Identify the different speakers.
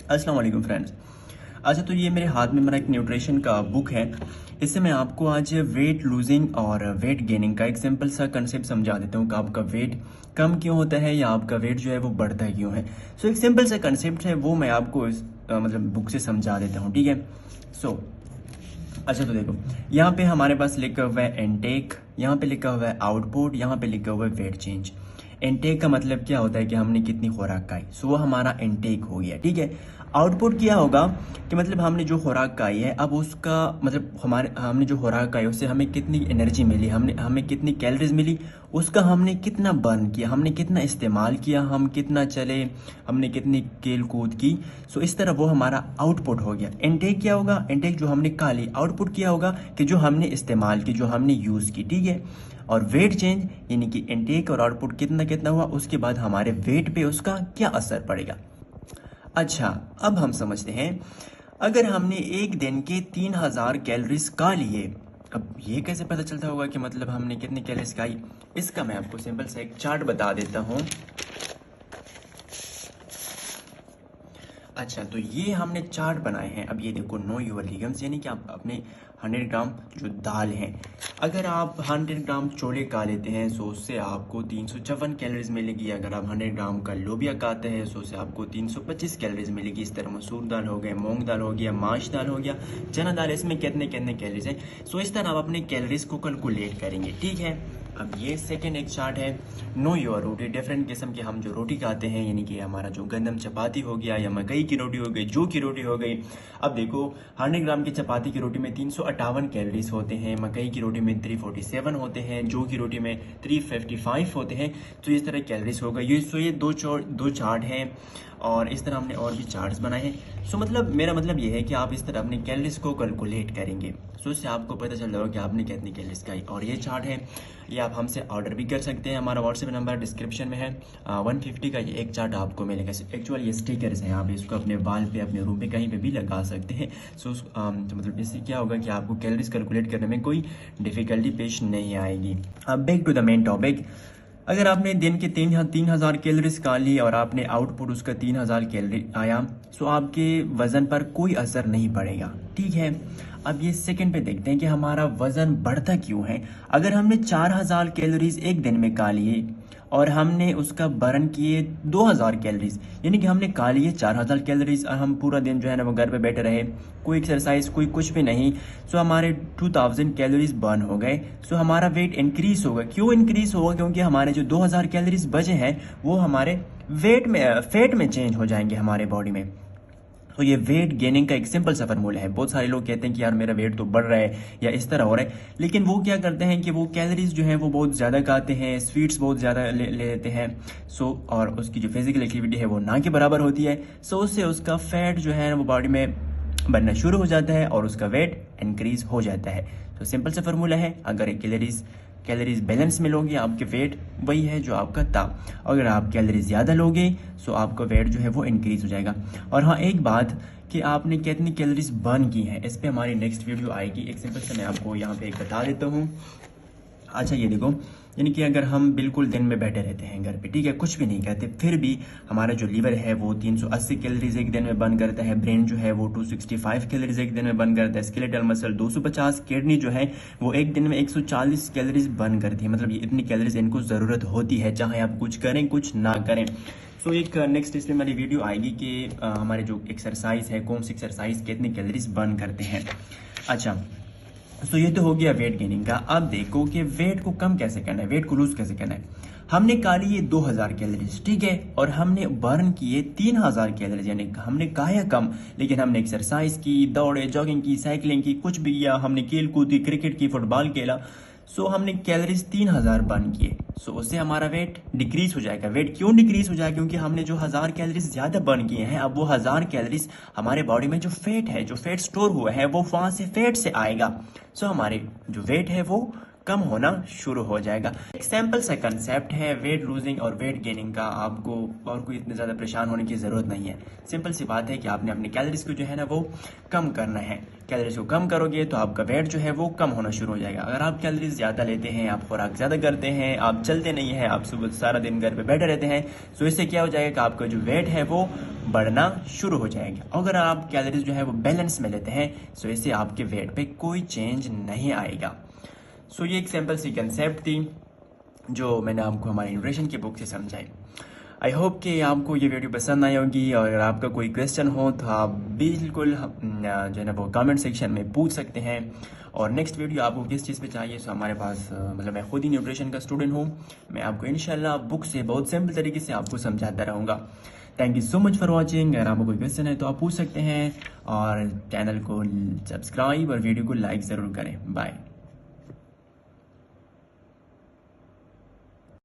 Speaker 1: अस्सलाम वालेकुम फ्रेंड्स। अच्छा, तो ये मेरे हाथ में मेरा एक न्यूट्रिशन का बुक है। इससे मैं आपको आज वेट लूजिंग और वेट गेनिंग का एक सिंपल सा कंसेप्ट समझा देता हूँ कि आपका वेट कम क्यों होता है या आपका वेट जो है वो बढ़ता क्यों है। सो एक सिंपल सा कंसेप्ट है, वो मैं आपको इस मतलब बुक से समझा देता हूँ, ठीक है। सो अच्छा, तो देखो, यहाँ पे हमारे पास लिखा हुआ है इनटेक, यहाँ पे लिखा हुआ है आउटपुट, यहाँ पे लिखा हुआ है वेट चेंज। इनटेक का मतलब क्या होता है कि हमने कितनी खुराक खाई, सो वो हमारा इनटेक हो गया, ठीक है। आउटपुट क्या होगा कि मतलब हमने जो खुराक खाई है, अब उसका मतलब हमने जो खुराक खाई उससे हमें कितनी एनर्जी मिली, हमें कितनी कैलोरीज मिली, उसका हमने कितना बर्न किया, हमने कितना इस्तेमाल किया, हम कितना चले, हमने कितनी खेल कूद की। सो इस तरह वो हमारा आउटपुट हो गया। इनटेक क्या होगा? इनटेक जो हमने खा ली। आउटपुट क्या होगा कि जो हमने इस्तेमाल की, जो हमने यूज़ की, ठीक है। और वेट चेंज यानी कि इनटेक और आउटपुट कितना कितना हुआ, उसके बाद हमारे वेट पे उसका क्या असर पड़ेगा। अच्छा, अब हम समझते हैं, अगर हमने एक दिन के 3000 कैलोरीज खा लिए, अब ये कैसे पता चलता होगा कि मतलब हमने कितनी कैलोरीज खाई। इसका मैं आपको सिंपल सा एक चार्ट बता देता हूँ। अच्छा, तो ये हमने चार्ट बनाए हैं। अब ये देखो, नो योर लिगम्स, यानी कि आप अपने 100 ग्राम जो दाल है, अगर आप 100 ग्राम छोले खा लेते हैं तो उससे आपको 354 कैलोरीज मिलेगी। अगर आप 100 ग्राम का लोबिया खाते हैं तो उससे आपको 325 कैलोरीज मिलेगी। इस तरह मसूर दाल हो गए, मूंग दाल हो गया, माश दाल हो गया, चना दाल, इसमें कितने कितने कैलोरीज हैं। सो इस तरह आप अपने कैलोरीज को कैलकुलेट करेंगे, ठीक है। अब ये सेकेंड एक चार्ट है, नो योर रोटी। डिफरेंट किस्म के हम जो रोटी खाते हैं, यानी कि हमारा जो गंदम चपाती हो गया या मकई की रोटी हो गई, जौ की रोटी हो गई। अब देखो, 100 ग्राम की चपाती की रोटी में 358 कैलोरीज होते हैं, मकई की रोटी में 347 होते हैं, जौ की रोटी में 355 होते हैं। तो इस तरह कैलोरीज होगा ये। सो ये दो चार्ट हैं, और इस तरह हमने और भी चार्ट्स बनाए हैं। सो मतलब मेरा मतलब ये है कि आप इस तरह अपनी कैलोरीज को कैलकुलेट करेंगे, सो इससे आपको पता चल जाएगा कि आपने कितनी कैलोरीज खाई। और ये चार्ट है, ये आप हमसे ऑर्डर भी कर सकते हैं। हमारा व्हाट्सएप नंबर डिस्क्रिप्शन में है। 150 का ये एक चार्ट आपको मिलेगा। एक्चुअल ये स्टिकर्स हैं, आप इसको अपने बाल पे, अपने रूम पे, कहीं पे भी लगा सकते हैं। सो तो मतलब इससे क्या होगा कि आपको कैलोरीज कैलकुलेट करने में कोई डिफिकल्टी पेश नहीं आएगी। अब back to the main topic. अगर आपने दिन के 3000 कैलोरीज खा ली और आपने आउटपुट उसका 3000 कैलोरी आया, सो आपके वजन पर कोई असर नहीं पड़ेगा, ठीक है। अब ये सेकंड पे देखते हैं कि हमारा वजन बढ़ता क्यों है। अगर हमने 4000 कैलोरीज एक दिन में खा लिए और हमने उसका बर्न किए 2000 कैलोरीज, यानी कि हमने खा लिए 4000 कैलोरीज और हम पूरा दिन जो है ना वो घर पे बैठे रहे, कोई एक्सरसाइज, कोई कुछ भी नहीं। सो हमारे 2000 कैलोरीज बर्न हो गए। सो हमारा वेट इंक्रीज होगा। क्यों इंक्रीज होगा? क्योंकि हमारे जो 2000 कैलोरीज बचे हैं वो हमारे वेट में, फैट में चेंज हो जाएंगे हमारे बॉडी में। तो ये वेट गेनिंग का एक सिंपल सा फॉर्मूला है। बहुत सारे लोग कहते हैं कि यार मेरा वेट तो बढ़ रहा है या इस तरह हो रहा है, लेकिन वो क्या करते हैं कि वो कैलोरीज जो है वो बहुत ज़्यादा खाते हैं, स्वीट्स बहुत ज़्यादा ले लेते हैं। सो और उसकी जो फिजिकल एक्टिविटी है वो ना के बराबर होती है। सो उससे उसका फैट जो है वो बॉडी में बनना शुरू हो जाता है और उसका वेट इंक्रीज हो जाता है। तो सिंपल सा फॉर्मूला है, अगर कैलोरीज कैलोरीज बैलेंस में लोगे, आपके वेट वही है जो आपका था। अगर आप कैलोरीज ज़्यादा लोगे सो आपका वेट जो है वो इंक्रीज हो जाएगा। और हाँ, एक बात कि आपने कितनी कैलोरीज बर्न की है, इस पे हमारी नेक्स्ट वीडियो आएगी। एक सिंपल से मैं आपको यहाँ पे एक बता देता हूँ। अच्छा, ये देखो, यानी कि अगर हम बिल्कुल दिन में बैठे रहते हैं घर पे, ठीक है, कुछ भी नहीं करते, फिर भी हमारा जो लीवर है वो 380 कैलोरीज एक दिन में बर्न करता है, ब्रेन जो है वो 265 कैलोरीज एक दिन में बर्न करता है, स्केलेटल मसल 250, किडनी जो है वो एक दिन में 140 कैलोरीज बर्न करती है। मतलब ये इतनी कैलोरीज इनको ज़रूरत होती है, चाहे आप कुछ करें कुछ ना करें। सो एक नेक्स्ट इसमें हमारी वीडियो आएगी कि हमारे जो एक्सरसाइज है, कौन सी एक्सरसाइज कितनी कैलोरीज बर्न करते हैं। अच्छा, सो ये तो हो गया वेट गेनिंग का। अब देखो कि वेट को कम कैसे करना है, वेट को लूज कैसे करना है। हमने खा लिए 2000 कैलोरीज, ठीक है, और हमने बर्न किए 3000 कैलोरीज, यानी हमने खाया कम, लेकिन हमने एक्सरसाइज की, दौड़े, जॉगिंग की, साइकिलिंग की, कुछ भी, या हमने खेल कूद की, क्रिकेट की, फुटबॉल खेला। सो हमने कैलोरीज 3000 बर्न किए। सो उससे हमारा वेट डिक्रीज हो जाएगा। वेट क्यों डिक्रीज हो जाएगा? क्योंकि हमने जो 1000 कैलोरीज ज्यादा बर्न किए हैं, अब वो 1000 कैलोरीज हमारे बॉडी में जो फैट है, जो फैट स्टोर हुआ है, वो वहां से फैट से आएगा। सो हमारे जो वेट है वो कम होना शुरू हो जाएगा। एक सिंपल सा कंसेप्ट है वेट लूजिंग और वेट गेनिंग का, आपको और कोई इतने ज़्यादा परेशान होने की ज़रूरत नहीं है। सिंपल सी बात है कि आपने अपनी कैलोरीज को जो है ना वो कम करना है। कैलोरीज को कम करोगे तो आपका वेट जो है वो कम होना शुरू हो जाएगा। अगर आप कैलोरीज ज़्यादा लेते हैं, आप खुराक ज़्यादा करते हैं, आप चलते नहीं हैं, आप सुबह सारा दिन घर पे बैठे रहते हैं, तो इससे क्या हो जाएगा कि आपका जो वेट है वो बढ़ना शुरू हो जाएगा। अगर आप कैलोरीज जो है वो बैलेंस में लेते हैं तो इससे आपके वेट पे कोई चेंज नहीं आएगा। सो ये एक सिंपल सी कंसेप्ट थी जो मैंने आपको हमारी न्यूट्रिशन की बुक से समझाई। आई होप कि आपको ये वीडियो पसंद आई होगी, और अगर आपका कोई क्वेश्चन हो तो आप बिल्कुल जो है ना वो कमेंट सेक्शन में पूछ सकते हैं। और नेक्स्ट वीडियो आपको किस चीज़ पे चाहिए, तो हमारे पास मतलब मैं खुद ही न्यूट्रिशन का स्टूडेंट हूँ, मैं आपको इंशाल्लाह बुक से बहुत सिंपल तरीके से आपको समझाता रहूँगा। Thank you so much for watching. अगर आपको कोई क्वेश्चन है तो आप पूछ सकते हैं, और चैनल को सब्सक्राइब और वीडियो को लाइक ज़रूर करें। बाय।